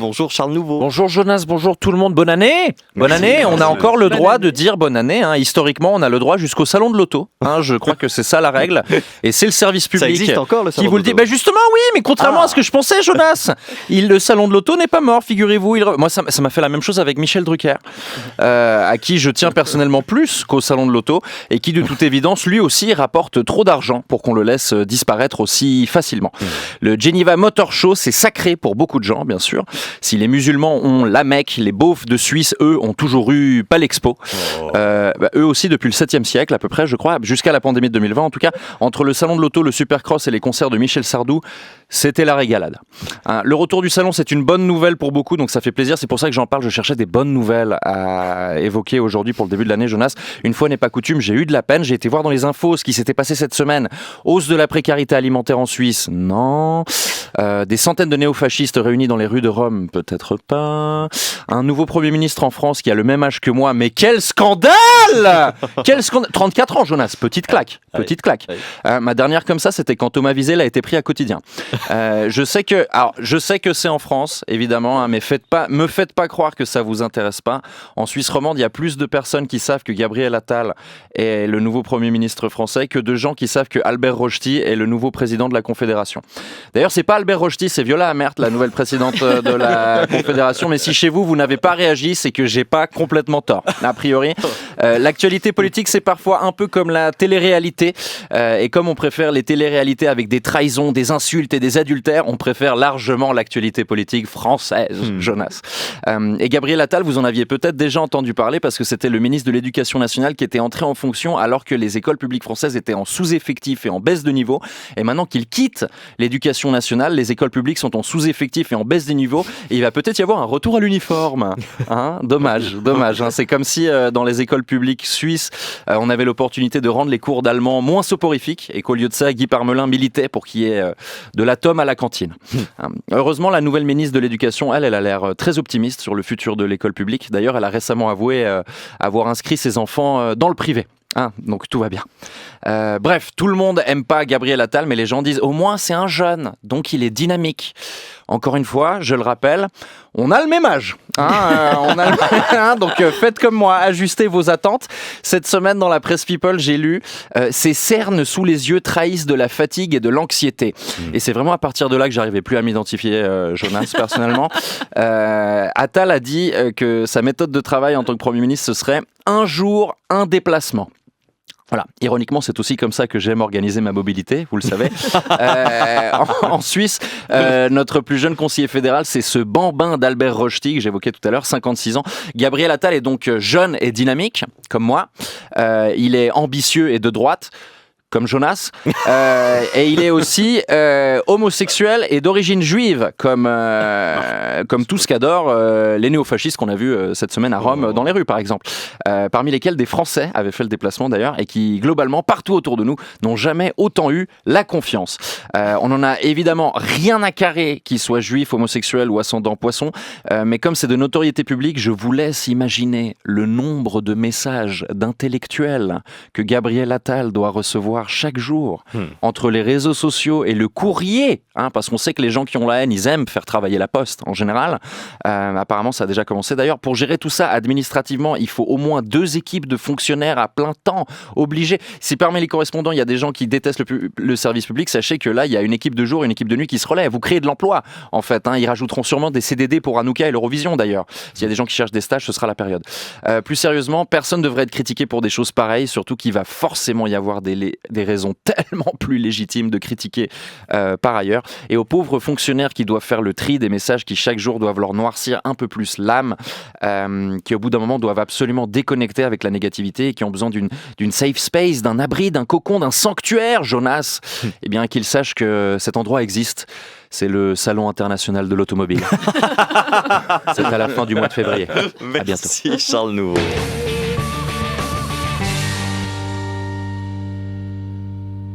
bonjour Charles Nouveau. Bonjour Jonas, bonjour tout le monde, bonne année. Bonne année, on a encore le droit de dire bonne année. Historiquement, on a le droit jusqu'au salon de l'auto. Je crois que c'est ça la règle. Et c'est le service public Ça existe encore, le salon qui vous le dit. Justement, oui, mais contrairement à ce que je pensais, Jonas, le salon de l'auto n'est pas mort, figurez-vous. Moi, ça m'a fait la même chose avec Michel Drucker, à qui je tiens personnellement plus qu'au salon de l'auto, et qui, de toute évidence, lui aussi rapporte trop d'argent pour qu'on le laisse disparaître aussi facilement. Le Geneva Motor Show, c'est sacré pour beaucoup de gens, bien sûr. Si les musulmans ont la Mecque, les beaufs de Suisse, eux, ont toujours eu Palexpo. Eux aussi, depuis le 7e siècle, à peu près, je crois, jusqu'à la pandémie de 2020, en tout cas, entre le salon de l'auto, le Supercross et les concerts de Michel Sardou, c'était la régalade. Le retour du salon, c'est une bonne nouvelle pour beaucoup, donc ça fait plaisir. C'est pour ça que j'en parle. Je cherchais des bonnes nouvelles à évoquer aujourd'hui pour le début de l'année, Jonas. Une fois n'est pas coutume, j'ai eu de la peine. J'ai été voir dans les infos ce qui s'était passé cette semaine. Hausse de la précarité alimentaire en Suisse, non. Des centaines de néofascistes réunis dans les rues de Rome, peut-être pas. Un nouveau Premier ministre en France qui a le même âge que moi, mais quel scandale! Quel scandale! 34 ans, Jonas, petite claque. Ma dernière comme ça, c'était quand Thomas Wiesel a été pris à Quotidien. Je sais que c'est en France, évidemment, mais me faites pas croire que ça vous intéresse pas. En Suisse romande, il y a plus de personnes qui savent que Gabriel Attal est le nouveau Premier ministre français que de gens qui savent que Albert Rochety est le nouveau président de la Confédération. D'ailleurs, c'est pas Albert Rochety, c'est Viola Amert, la nouvelle présidente de la Confédération. Mais si chez vous n'avez pas réagi, c'est que j'ai pas complètement tort. A priori, l'actualité politique, c'est parfois un peu comme la télé-réalité. Et comme on préfère les télé-réalités avec des trahisons, des insultes et des adultères, on préfère largement l'actualité politique française, Jonas. Et Gabriel Attal, vous en aviez peut-être déjà entendu parler parce que c'était le ministre de l'Éducation nationale qui était entré en fonction alors que les écoles publiques françaises étaient en sous-effectif et en baisse de niveau. Et maintenant qu'il quitte l'Éducation nationale, les écoles publiques sont en sous-effectif et en baisse des niveaux. Et il va peut-être y avoir un retour à l'uniforme. Dommage. C'est comme si dans les écoles publiques suisses, on avait l'opportunité de rendre les cours d'allemand moins soporifiques et qu'au lieu de ça, Guy Parmelin militait pour qu'il y ait de l'atome à la cantine. Heureusement, la nouvelle ministre de l'Éducation, elle a l'air très optimiste sur le futur de l'école publique. D'ailleurs, elle a récemment avoué avoir inscrit ses enfants dans le privé. Donc tout va bien. Bref, tout le monde aime pas Gabriel Attal, mais les gens disent au moins c'est un jeune, donc il est dynamique. Encore une fois, je le rappelle, on a le même âge. Donc faites comme moi, ajustez vos attentes. Cette semaine dans la presse People, j'ai lu ces cernes sous les yeux trahissent de la fatigue et de l'anxiété. Et c'est vraiment à partir de là que j'arrivais plus à m'identifier, Jonas, personnellement. Attal a dit que sa méthode de travail en tant que Premier ministre, ce serait un jour, un déplacement. Voilà. Ironiquement, c'est aussi comme ça que j'aime organiser ma mobilité, vous le savez. En Suisse, notre plus jeune conseiller fédéral, c'est ce bambin d'Albert Rochety que j'évoquais tout à l'heure, 56 ans. Gabriel Attal est donc jeune et dynamique, comme moi. Il est ambitieux et de droite, comme Jonas, et il est aussi homosexuel et d'origine juive, comme tout ce qu'adorent les néofascistes qu'on a vus cette semaine à Rome dans les rues, par exemple. Parmi lesquels des Français avaient fait le déplacement d'ailleurs, et qui, globalement, partout autour de nous, n'ont jamais autant eu la confiance. On n'en a évidemment rien à carrer qu'ils soient juifs, homosexuels ou ascendants poissons, mais comme c'est de notoriété publique, je vous laisse imaginer le nombre de messages d'intellectuels que Gabriel Attal doit recevoir chaque jour entre les réseaux sociaux et le courrier, parce qu'on sait que les gens qui ont la haine, ils aiment faire travailler la poste en général. Apparemment, ça a déjà commencé. D'ailleurs, pour gérer tout ça administrativement, il faut au moins 2 équipes de fonctionnaires à plein temps, obligés. Si parmi les correspondants, il y a des gens qui détestent le service public, sachez que là, il y a une équipe de jour et une équipe de nuit qui se relaient. Vous créez de l'emploi, en fait. Ils rajouteront sûrement des CDD pour Hanouka et l'Eurovision, d'ailleurs. S'il y a des gens qui cherchent des stages, ce sera la période. Plus sérieusement, personne ne devrait être critiqué pour des choses pareilles, surtout qu'il va forcément y avoir des raisons tellement plus légitimes de critiquer par ailleurs. Et aux pauvres fonctionnaires qui doivent faire le tri des messages qui chaque jour doivent leur noircir un peu plus l'âme, qui au bout d'un moment doivent absolument déconnecter avec la négativité et qui ont besoin d'une safe space, d'un abri, d'un cocon, d'un sanctuaire, Jonas, eh bien qu'ils sachent que cet endroit existe. C'est le Salon international de l'automobile. C'est à la fin du mois de février. Merci, à bientôt. Charles Nouveau.